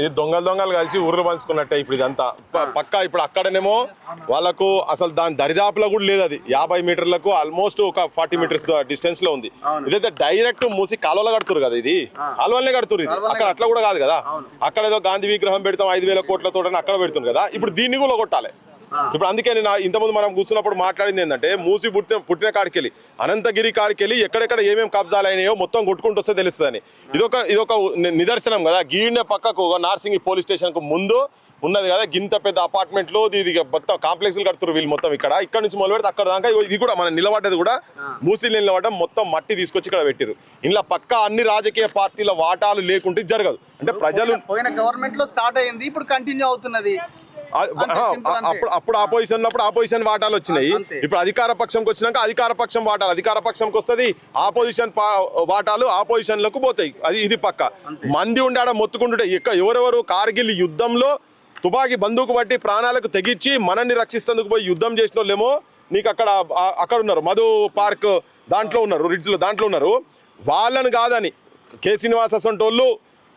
ఇది దొంగలు కలిసి ఊర్లు పంచుకున్నట్టే ఇప్పుడు ఇదంతా పక్కా. ఇప్పుడు అక్కడనేమో వాళ్ళకు అసలు దాని దరిదాపులో కూడా లేదు. అది 50 మీటర్లకు ఆల్మోస్ట్ ఒక 40 మీటర్స్ డిస్టెన్స్ లో ఉంది. ఇదైతే డైరెక్ట్ మూసి కాలువలో కడుతురు కదా, ఇది కాలువలనే కడుతురు. ఇది అక్కడ అట్లా కూడా కాదు కదా, అక్కడ ఏదో గాంధీ విగ్రహం పెడతాం 5,000 కోట్లతో అక్కడ పెడుతుంది కదా. ఇప్పుడు దీన్ని కూడా కొట్టాలి. ఇప్పుడు అందుకే నేను ఇంతకుముందు మనం కూర్చున్నప్పుడు మాట్లాడింది ఏంటంటే, మూసి పుట్టిన కాడికెళ్ళి అనంతగిరి కాడికెళ్ళి ఎక్కడెక్కడ ఏమేమి కబ్జాలు అయినాయో మొత్తం కొట్టుకుంటూ వస్తే తెలుస్తుందని ఇదొక నిదర్శనం కదా. గీడిన పక్కకు నార్సింగి పోలీస్ స్టేషన్ కు ముందు ఉన్నది కదా, గింత పెద్ద అపార్ట్మెంట్లు, ఇది మొత్తం కాంప్లెక్స్ కడుతున్నారు వీళ్ళు మొత్తం. ఇక్కడ నుంచి మొదలు పెడితే అక్కడ దాకా ఇది కూడా మనం నిలబడ్డది కూడా మూసి నిలబడడం, మొత్తం మట్టి తీసుకొచ్చి ఇక్కడ పెట్టారు. ఇలా పక్క అన్ని రాజకీయ పార్టీల వాటాలు లేకుంటే జరగదు. అంటే ప్రజలు పోయిన గవర్నమెంట్ లో స్టార్ట్ అయింది, ఇప్పుడు కంటిన్యూ అవుతున్నది. అప్పుడు ఆపోజిషన్ వాటాలు వచ్చినాయి. ఇప్పుడు అధికార పక్షంకి వచ్చినాక అధికార పక్షం వాటాలు అధికార పక్షంకి వస్తుంది, ఆపోజిషన్ వాటాలు ఆపోజిషన్లకు పోతాయి. ఇది పక్క. మంది ఉండాడ మొత్తుకుంటుంటే ఎవరెవరు కార్గిల్ యుద్ధంలో తుపాకీ బందూకు బట్టి ప్రాణాలకు తెగించి మనల్ని రక్షిస్తేందుకు పోయి యుద్ధం చేసిన వాళ్ళేమో నీకు అక్కడ ఉన్నారు. మధు పార్క్ దాంట్లో ఉన్నారు, రిడ్జ్ లో దాంట్లో ఉన్నారు. వాళ్ళని కాదని కె శ్రీనివాస్ అసంటోళ్ళు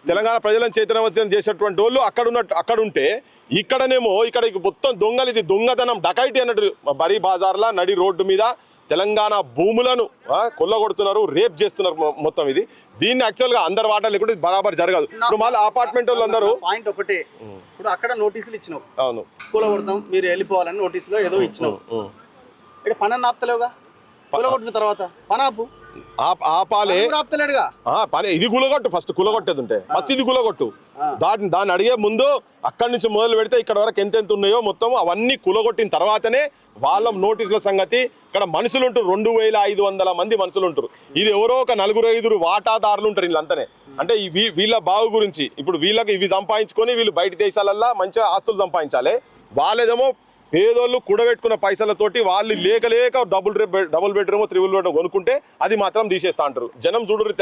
తెలంగాణ ప్రజలను చైతన్యవంతం చేసేటువంటి వాళ్ళు అక్కడ ఉంటే, ఇక్కడనేమో ఇక్కడ మొత్తం దొంగలు, ఇది దొంగతనం డకైటీ అన్నట్టు బరీ బజార్లా నడి రోడ్డు మీద తెలంగాణ భూములను కొల్లగొడుతున్నారు, రేప్ చేస్తున్నారు మొత్తం. ఇది దీన్ని యాక్చువల్గా అందరు వాటా లేకుంటే బరాబర్ జరగదు. ఇప్పుడు మళ్ళీ అపార్ట్మెంట్ వాళ్ళు అందరూ పాయింట్ ఒకటి, ఇప్పుడు అక్కడ నోటీసులు ఇచ్చినావు, అవును కూలగొడతాం మీరు వెళ్ళిపోవాలని నోటీసులో ఏదో ఇచ్చినావు, ఇక్కడ పని ఆపుతలేవుగా, కూలగొట్టిన తర్వాత పనాపు ఆపాలే పని. ఇది కూలగొట్టు, ఫస్ట్ కూలగొట్టేది ఉంటే ఫస్ట్ ఇది కూలగొట్టు. దాన్ని అడిగే ముందు అక్కడి నుంచి మొదలు పెడితే ఇక్కడ వరకు ఎంతెంత ఉన్నాయో మొత్తం అవన్నీ కూలగొట్టిన తర్వాతనే వాళ్ళ నోటీసుల సంగతి. ఇక్కడ మనుషులు ఉంటారు, 2,500 మంది మనుషులు ఉంటారు. ఇది ఎవరో ఒక 4-5 వాటాదారులు ఉంటారు వీళ్ళంతనే. అంటే వీళ్ళ బాగు గురించి ఇప్పుడు వీళ్ళకి ఇవి సంపాదించుకొని వీళ్ళు బయట దేశాలల్లో మంచిగా ఆస్తులు సంపాదించాలి. వాళ్ళేదేమో పేదోళ్ళు కూడబెట్టుకున్న పైసలతోటి వాళ్ళు లేక డబుల్ బెడ్రూమ్ 3 బెడ్రూమ్ కొనుక్కుంటే అది మాత్రం తీసేస్తా అంటారు. జనం చూడుర్రి,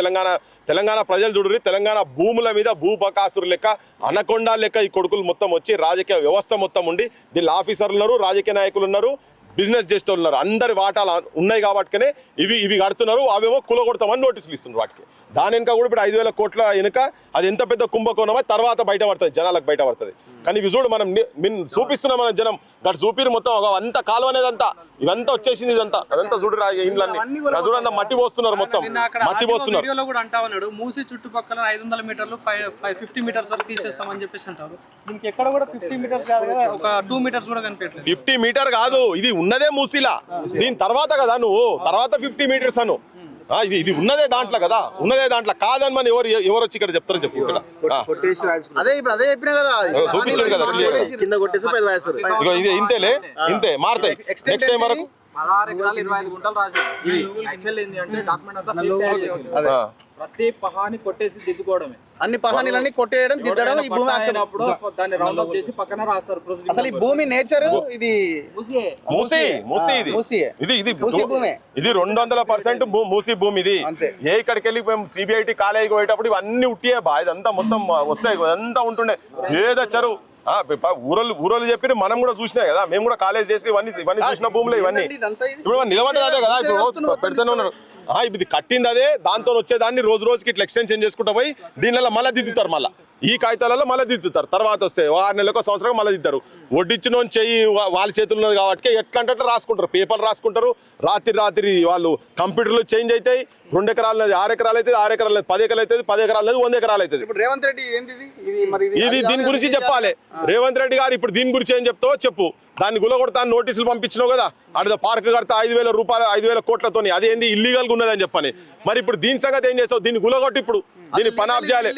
తెలంగాణ ప్రజలు చూడుర్రి, తెలంగాణ భూముల మీద భూబకాసురు లెక్క అనకొండ లెక్క ఈ కొడుకులు మొత్తం వచ్చి రాజకీయ వ్యవస్థ మొత్తం ఉండి దీనిలో ఆఫీసర్లు ఉన్నారు, రాజకీయ నాయకులు ఉన్నారు, బిజినెస్ చేస్తూ ఉన్నారు. అందరి వాటాలు ఉన్నాయి కాబట్టినే ఇవి కడుతున్నారు. అవేమో కూలగొడతామని నోటీసులు ఇస్తున్నారు వాటికి. దాని వెనుక కూడా ఇప్పుడు 5,000 కోట్ల వెనుక అది ఎంత పెద్ద కుంభకోణమో తర్వాత బయటపడుతుంది, జనాలకు బయటపడుతుంది. కానీ ఇవి చూడు, మనం చూపిస్తున్నాం, మన జనం గట్టు చూపిరు మొత్తం అంత కాలువ అనేది అంతా ఇవంతా వచ్చేసింది. ఇదంతా అదంతా చూడు ఇండ్లన్నీ చూడండి, మట్టి పోస్తున్నారు, మొత్తం మట్టి పోస్తున్నారు. మూసి చుట్టుపక్కల 500 మీటర్లు 50 మీటర్స్ వరకు తీసేస్తామని చెప్పేసి అంటారు. దీనికి ఎక్కడ కూడా 50 మీటర్స్ కాదు కదా, ఒక 2 మీటర్స్ కూడా కనిపించలేదు. 50 మీటర్ కాదు, ఇది ఉన్నదే మూసిలా. దీని తర్వాత కదా నువ్వు తర్వాత 50 మీటర్స్ అను. ఇది ఉన్నదే దాంట్లో కదా, ఉన్నదే దాంట్లో కాదని మనం ఎవరు వచ్చి ఇక్కడ చెప్తారని చెప్పు. ఇక్కడ చూపించారు కదా, ఇది ఇంతేలే, ఇంతే మారుతాయి నెక్స్ట్ టైం వరకు. 16 ఎకరాలు 25 గుంటలు రాజు. యాక్చువల్ ఏంటి అంటే డాక్యుమెంట్ అంతా ప్రతి పహాని కొట్టేసి దిద్దుకోవడమే. అన్ని పహానీలన్నీ కొట్టేయడం, దిద్దడం. ఈ భూమి దాన్ని రౌండ్ అప్ చేసి పక్కన రాస్తారు. అసలు ఈ భూమి నేచర్ ఇది మూసి ఇది 200% మూసి భూమి. ఇది ఇక్కడికి వెళ్ళి సిబిఐటి కాలేజీకి పోయేటప్పుడు ఇవన్నీ ఉట్టియే బా, ఇదంతా మొత్తం వస్తాయి, ఇదంతా ఉంటుండే ఏదో చెరువు. ఊరోళ్ళు చెప్పి మనం కూడా చూసినాయి కదా, మేము కూడా కాలేజ్ చేసి ఇవన్నీ చూసిన భూములు ఇవన్నీ. ఇప్పుడు నిలబడ్డది అదే కదా, ఇప్పుడు పెడుతూనే ఉన్నారు. ఇది కట్టింది అదే, దాంతో వచ్చేదాన్ని రోజుకి ఇట్లా ఎక్స్టెన్షన్ చేసుకుంటా పోయి దీనిలో మళ్ళీ దిద్దుతారు. మళ్ళీ ఈ కాగితాలలో మళ్ళీ దిద్దుతారు. తర్వాత వస్తే 6 నెలలకు సంవత్సరం మళ్ళీ దిద్దారు. వడ్డిచ్చిన చెయ్యి వాళ్ళ చేతులు ఉన్నది కాబట్టి ఎట్లా అంటే రాసుకుంటారు, పేపర్లు రాసుకుంటారు. రాత్రి వాళ్ళు కంప్యూటర్లు చేంజ్ అవుతాయి. 2 ఎకరాలు 6 ఎకరాలు అవుతుంది, 6 ఎకరాలు 10 ఎకరాలు అవుతుంది, 10 ఎకరాలు 100 ఎకరాలు అవుతుంది. రేవంత్ రెడ్డి ఇది దీని గురించి చెప్పాలి. రేవంత్ రెడ్డి గారు ఇప్పుడు దీని గురించి ఏం చెప్తావో చెప్పు. దాన్ని గులగొడతా నోటీసులు పంపించినావు కదా, అక్కడ పార్క్ కడతా 5,000 రూపాయలు 5,000 కోట్లతోని, అదేంది ఇల్లీగల్గా ఉన్నదని చెప్పని. మరి ఇప్పుడు దీని సంగతి ఏం చేస్తావు? దీన్ని గులగొట్టి ఇప్పుడు దీన్ని పని ఆఫ్ చేయాలి.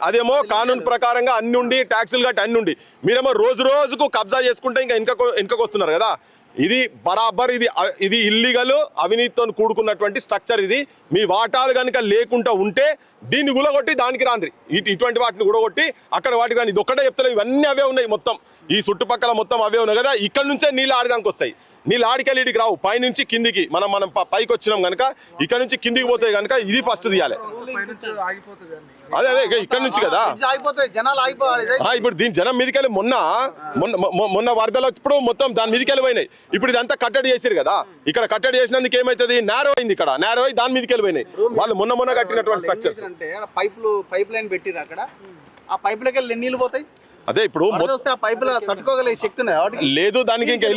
అదేమో కానూన్ ప్రకారంగా అన్ని ఉండి ట్యాక్సులు కట్టి అన్ని ఉండి మీరేమో రోజుకు కబ్జా చేసుకుంటే ఇంకా వెనుకకు వస్తున్నారు కదా. ఇది బరాబర్, ఇది ఇల్లీగల్, అవినీతితో కూడుకున్నటువంటి స్ట్రక్చర్. ఇది మీ వాటాలు కనుక లేకుండా ఉంటే దీన్ని గులగొట్టి దానికి రాండ్రి, ఇటువంటి వాటిని గుడగొట్టి అక్కడ వాటికి రాని. ఇది ఒక్కటే చెప్తాను, ఇవన్నీ అవే ఉన్నాయి మొత్తం, ఈ చుట్టుపక్కల మొత్తం అవే ఉన్నాయి కదా. ఇక్కడ నుంచే నీళ్ళు ఆడడానికి వస్తాయి. నీళ్ళు ఆడికెళ్ళి ఇడికి రావు, పైనుంచి కిందికి. మనం పైకి వచ్చినాం కనుక ఇక్కడ నుంచి కిందికి పోతాయి కనుక ఇది ఫస్ట్ తీయాలి. అదే ఇక్కడ నుంచి కదా ఇప్పుడు దీని జనం మీదకెళ్ళి మొన్న వరదలు ఇప్పుడు మొత్తం దాని మీదకెళ్ళి పోయినాయి. ఇప్పుడు ఇదంతా కట్టడి చేసారు కదా, ఇక్కడ కట్టడి చేసినందుకు ఏమైతుంది, నేరో అయింది. ఇక్కడ నేరో అయి దాని మీదకెళ్ళి పోయినాయి. వాళ్ళు మొన్న కట్టినటువంటి స్ట్రక్చర్స్ పైప్ లైన్ పెట్టిరు అక్కడ ఆ పైపులకి వెళ్ళి ఎన్ని నీళ్ళు పోతాయి? అదే ఇప్పుడు వరద వస్తే ఆ పైపుల తట్టుకోగలిగే శక్తి ఉన్నది వాటికి? లేదు, దానికి ఇంకా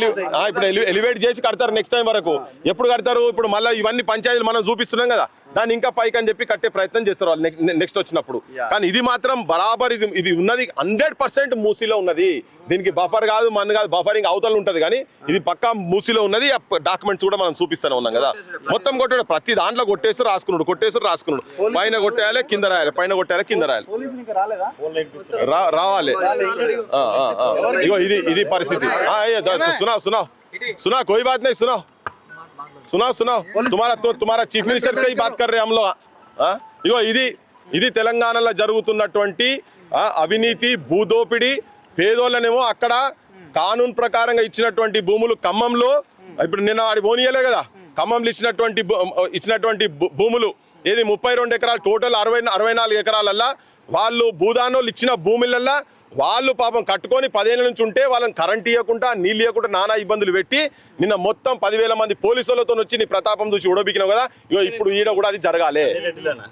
ఇప్పుడు ఎలివేట్ చేసి కడతారు నెక్స్ట్ టైం వరకు. ఎప్పుడు కడతారు? ఇప్పుడు మళ్ళీ ఇవన్నీ పంచాయతీలు మనం చూపిస్తున్నాం కదా, దాన్ని ఇంకా పైకి అని చెప్పి కట్టే ప్రయత్నం చేస్తారు వాళ్ళు నెక్స్ట్ వచ్చినప్పుడు. కానీ ఇది మాత్రం బరాబర్ ఇది ఉన్నది 100% మూసీలో ఉన్నది. దీనికి బఫర్ కాదు, మన కాదు, బఫరింగ్ అవతల ఉంటది. కానీ ఇది పక్కా మూసీలో ఉన్నది. డాక్యుమెంట్స్ కూడా మనం చూపిస్తూనే ఉన్నాం కదా. మొత్తం కొట్టాడు, ప్రతి దాంట్లో కొట్టేసి రాసుకున్నాడు. పైన కొట్టేయాలి, కింద రాయాలి, పైన కొట్టేయాలి, కింద రాయాలి. పోలీసులు ఇంకా రాలేదా? రావాలి. ఇగో ఇది పరిస్థితి. सुना कोई बात नहीं, सुनाओ तुम्हारा चीफ मिनिस्टर से ही बात कर रहे हैं हम लोग. ఇగో ఇది తెలంగాణలో జరుగుతున్నటువంటి అవినీతి, భూదోపిడి. పేదోళ్ళనేమో అక్కడ కానూన్ ప్రకారంగా ఇచ్చినటువంటి భూములు ఖమ్మంలో, ఇప్పుడు నిన్న వాడి పోనీయలే కదా, ఖమ్మంలో ఇచ్చినటువంటి భూములు ఏది 32 ఎకరాలు, టోటల్ 64 ఎకరాలల్లా వాళ్ళు భూదానోళ్ళు ఇచ్చిన భూములల్లా వాళ్ళు పాపం కట్టుకొని 10 ఏళ్ళ నుంచి ఉంటే వాళ్ళని కరెంట్ ఇవ్వకుండా, నీళ్ళు ఇవ్వకుండా నానా ఇబ్బందులు పెట్టి నిన్న మొత్తం 10,000 మంది పోలీసులతో వచ్చి నీ ప్రతాపం చూసి ఉడబికినావు కదా. ఇగో ఇప్పుడు ఈడ కూడా అది జరగాలి.